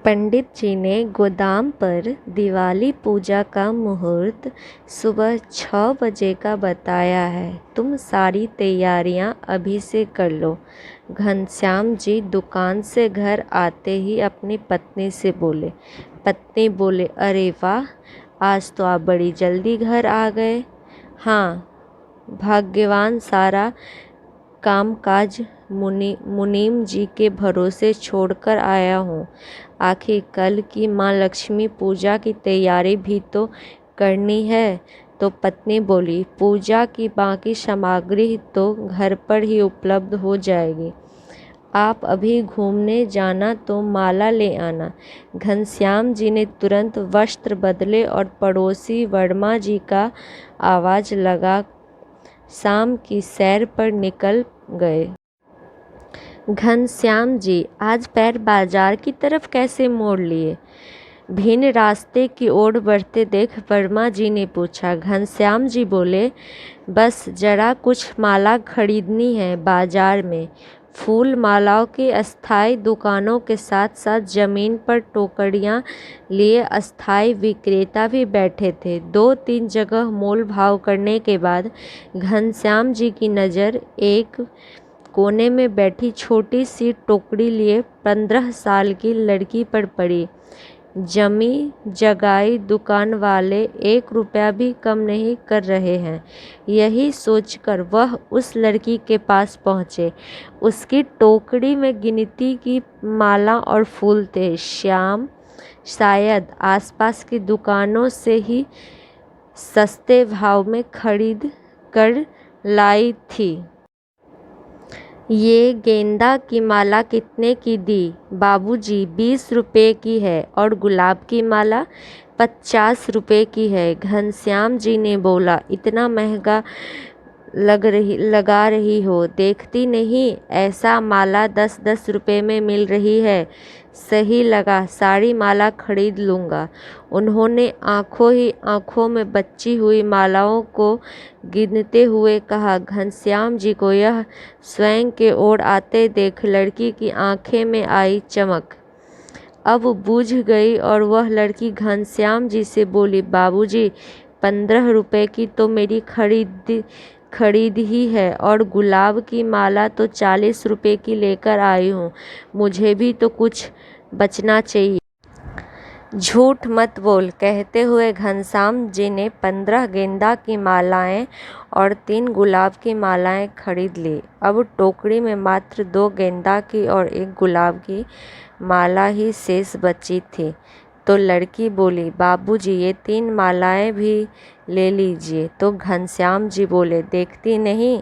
पंडित जी ने गोदाम पर दिवाली पूजा का मुहूर्त सुबह 6 बजे का बताया है। तुम सारी तैयारियां अभी से कर लो। घनश्याम जी दुकान से घर आते ही अपनी पत्नी से बोले। पत्नी बोले, अरे वाह, आज तो आप बड़ी जल्दी घर आ गए। हाँ, भाग्यवान, सारा कामकाज मुनीम जी के भरोसे छोड़कर आया हूँ। आखिर कल की माँ लक्ष्मी पूजा की तैयारी भी तो करनी है। तो पत्नी बोली, पूजा की बाकी सामग्री तो घर पर ही उपलब्ध हो जाएगी। आप अभी घूमने जाना तो माला ले आना। घनश्याम जी ने तुरंत वस्त्र बदले और पड़ोसी वर्मा जी का आवाज लगा शाम की सैर पर निकल गए। घनश्याम जी आज पैर बाजार की तरफ कैसे मोड़ लिए? भिन्न रास्ते की ओर बढ़ते देख वर्मा जी ने पूछा। घनश्याम जी बोले, बस जरा कुछ माला खरीदनी है बाजार में। फूल मालाओं की अस्थायी दुकानों के साथ साथ जमीन पर टोकरियां लिए अस्थायी विक्रेता भी बैठे थे। 2-3 जगह मोल भाव करने के बाद घनश्याम जी की नज़र एक कोने में बैठी छोटी सी टोकरी लिए 15 साल की लड़की पर पड़ी। जमी जगाई दुकान वाले 1 रुपया भी कम नहीं कर रहे हैं। यही सोचकर वह उस लड़की के पास पहुँचे। उसकी टोकरी में गिनती की माला और फूल थे। श्याम शायद आसपास की दुकानों से ही सस्ते भाव में खरीद कर लाई थी। ये गेंदा की माला कितने की दी? बाबूजी, 20 रुपये की है। और गुलाब की माला 50 रुपये की है। घनश्याम जी ने बोला, इतना महंगा लगा रही हो, देखती नहीं ऐसा माला 10-10 रुपये में मिल रही है। सही लगा, सारी माला खरीद लूँगा। उन्होंने आंखों ही आंखों में बची हुई मालाओं को गिनते हुए कहा। घनश्याम जी को यह स्वयं के ओर आते देख लड़की की आंखें में आई चमक अब बुझ गई और वह लड़की घनश्याम जी से बोली, बाबूजी, 15 रुपये की तो मेरी खरीद ही है और गुलाब की माला तो 40 रुपये की लेकर आई हूँ। मुझे भी तो कुछ बचना चाहिए। झूठ मत बोल, कहते हुए घनश्याम जी ने 15 गेंदा की मालाएं और 3 गुलाब की मालाएं खरीद ली। अब टोकरी में मात्र 2 गेंदा की और 1 गुलाब की माला ही शेष बची थी। तो लड़की बोली, बाबूजी, ये 3 मालाएं भी ले लीजिए। तो घनश्याम जी बोले, देखती नहीं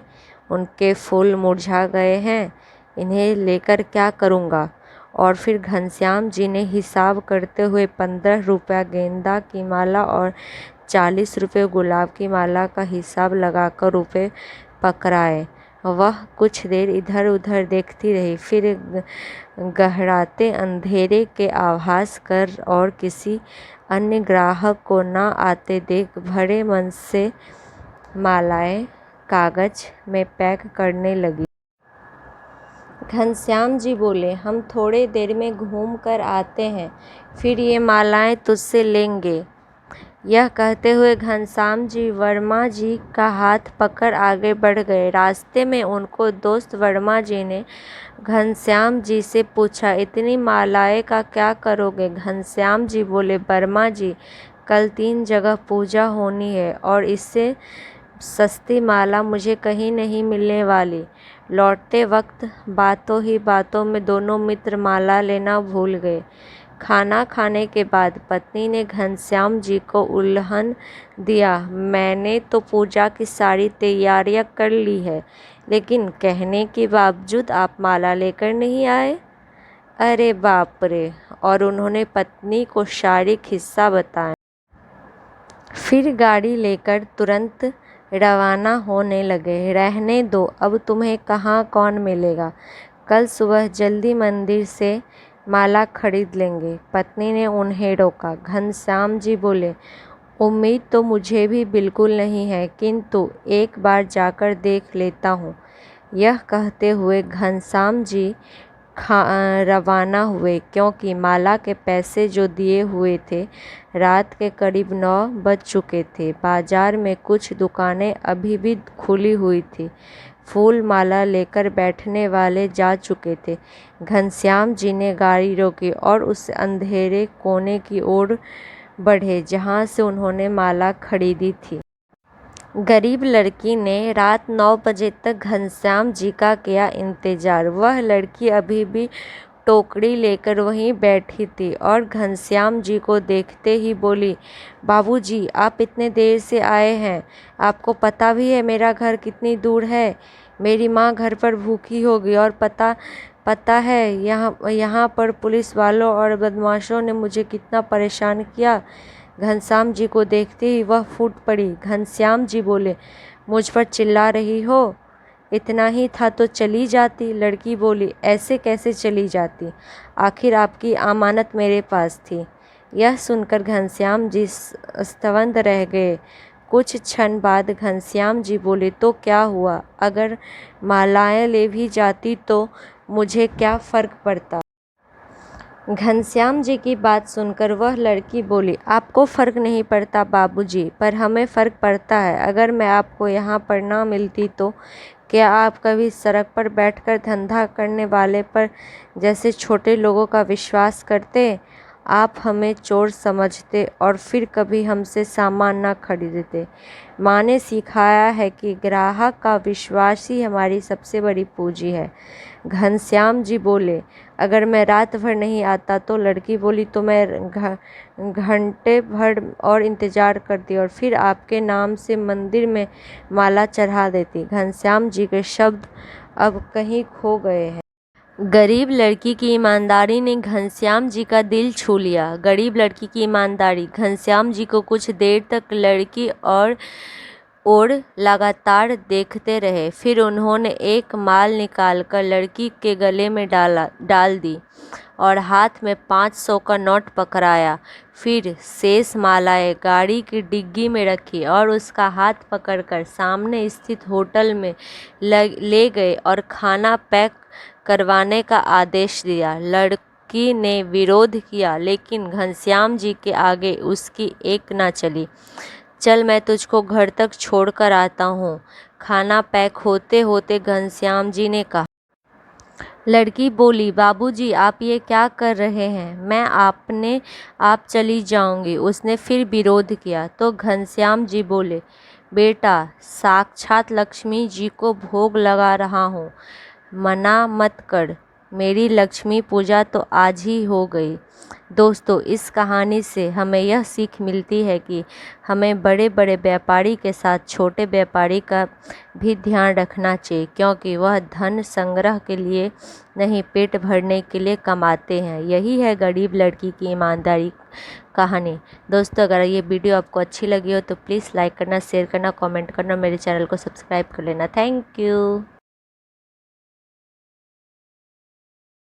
उनके फूल मुरझा गए हैं, इन्हें लेकर क्या करूँगा? और फिर घनश्याम जी ने हिसाब करते हुए 15 रुपया गेंदा की माला और 40 रुपये गुलाब की माला का हिसाब लगाकर रुपये पकड़ाए। वह कुछ देर इधर उधर देखती रही, फिर गहराते अंधेरे के आभास कर और किसी अन्य ग्राहक को न आते देख भरे मन से मालाएं कागज में पैक करने लगी। घनश्याम जी बोले, हम थोड़े देर में घूम कर आते हैं, फिर ये मालाएं तुझसे लेंगे। यह कहते हुए घनश्याम जी वर्मा जी का हाथ पकड़ आगे बढ़ गए। रास्ते में उनको दोस्त वर्मा जी ने घनश्याम जी से पूछा, इतनी मालाएं का क्या करोगे? घनश्याम जी बोले, वर्मा जी, कल 3 जगह पूजा होनी है और इससे सस्ती माला मुझे कहीं नहीं मिलने वाली। लौटते वक्त बातों ही बातों में दोनों मित्र माला लेना भूल गए। खाना खाने के बाद पत्नी ने घनश्याम जी को उल्हन दिया, मैंने तो पूजा की सारी तैयारियां कर ली है, लेकिन कहने के बावजूद आप माला लेकर नहीं आए। अरे बाप रे! और उन्होंने पत्नी को सारी किस्सा बताया। फिर गाड़ी लेकर तुरंत रवाना होने लगे। रहने दो, अब तुम्हें कहाँ कौन मिलेगा। कल सुबह जल्दी मंदिर से माला खरीद लेंगे। पत्नी ने उन्हें रोका। घनश्याम जी बोले, उम्मीद तो मुझे भी बिल्कुल नहीं है, किंतु एक बार जाकर देख लेता हूँ। यह कहते हुए घनश्याम जी रवाना हुए, क्योंकि माला के पैसे जो दिए हुए थे। रात के करीब 9 बज चुके थे। बाजार में कुछ दुकानें अभी भी खुली हुई थी। फूल माला लेकर बैठने वाले जा चुके थे। घनश्याम जी ने गाड़ी रोकी और उस अंधेरे कोने की ओर बढ़े जहाँ से उन्होंने माला खरीदी थी। गरीब लड़की ने रात 9 बजे तक घनश्याम जी का किया इंतजार। वह लड़की अभी भी टोकरी लेकर वहीं बैठी थी और घनश्याम जी को देखते ही बोली, बाबूजी, आप इतने देर से आए हैं। आपको पता भी है मेरा घर कितनी दूर है। मेरी माँ घर पर भूखी होगी और पता है यहाँ पर पुलिस वालों और बदमाशों ने मुझे कितना परेशान किया। घनश्याम जी को देखते ही वह फूट पड़ी। घनश्याम जी बोले, मुझ पर चिल्ला रही हो? इतना ही था तो चली जाती। लड़की बोली, ऐसे कैसे चली जाती? आखिर आपकी अमानत मेरे पास थी। यह सुनकर घनश्याम जी स्तब्ध रह गए। कुछ क्षण बाद घनश्याम जी बोले, तो क्या हुआ? अगर मालाएं ले भी जाती तो मुझे क्या फर्क पड़ता? घनश्याम जी की बात सुनकर वह लड़की बोली, आपको फ़र्क नहीं पड़ता बाबूजी, पर हमें फ़र्क पड़ता है। अगर मैं आपको यहाँ पर ना मिलती तो क्या आप कभी सड़क पर बैठकर धंधा करने वाले पर जैसे छोटे लोगों का विश्वास करते? आप हमें चोर समझते और फिर कभी हमसे सामान ना खरीदते। माँ ने सिखाया है कि ग्राहक का विश्वास ही हमारी सबसे बड़ी पूंजी है। घनश्याम जी बोले, अगर मैं रात भर नहीं आता तो? लड़की बोली, तो मैं घंटे भर और इंतज़ार करती और फिर आपके नाम से मंदिर में माला चढ़ा देती। घनश्याम जी के शब्द अब कहीं खो गए हैं। गरीब लड़की की ईमानदारी ने घनश्याम जी का दिल छू लिया। गरीब लड़की की ईमानदारी। घनश्याम जी को कुछ देर तक लड़की और लगातार देखते रहे। फिर उन्होंने एक माल निकालकर लड़की के गले में डाल दी और हाथ में 500 का नोट पकड़ाया। फिर शेष मालाएं गाड़ी की डिग्गी में रखी और उसका हाथ पकड़कर सामने स्थित होटल में ले गए और खाना पैक करवाने का आदेश दिया। लड़की ने विरोध किया, लेकिन घनश्याम जी के आगे उसकी एक ना चली। चल, मैं तुझको घर तक छोड़कर आता हूँ, खाना पैक होते होते घनश्याम जी ने कहा। लड़की बोली, बाबूजी, आप ये क्या कर रहे हैं? मैं आप चली जाऊंगी। उसने फिर विरोध किया तो घनश्याम जी बोले, बेटा, साक्षात लक्ष्मी जी को भोग लगा रहा हूँ, मना मत कर। मेरी लक्ष्मी पूजा तो आज ही हो गई। दोस्तों, इस कहानी से हमें यह सीख मिलती है कि हमें बड़े बड़े व्यापारी के साथ छोटे व्यापारी का भी ध्यान रखना चाहिए, क्योंकि वह धन संग्रह के लिए नहीं, पेट भरने के लिए कमाते हैं। यही है गरीब लड़की की ईमानदारी कहानी। दोस्तों, अगर ये वीडियो आपको अच्छी लगी हो तो प्लीज़ लाइक करना, शेयर करना, कमेंट करना, मेरे चैनल को सब्सक्राइब कर लेना। Thank you.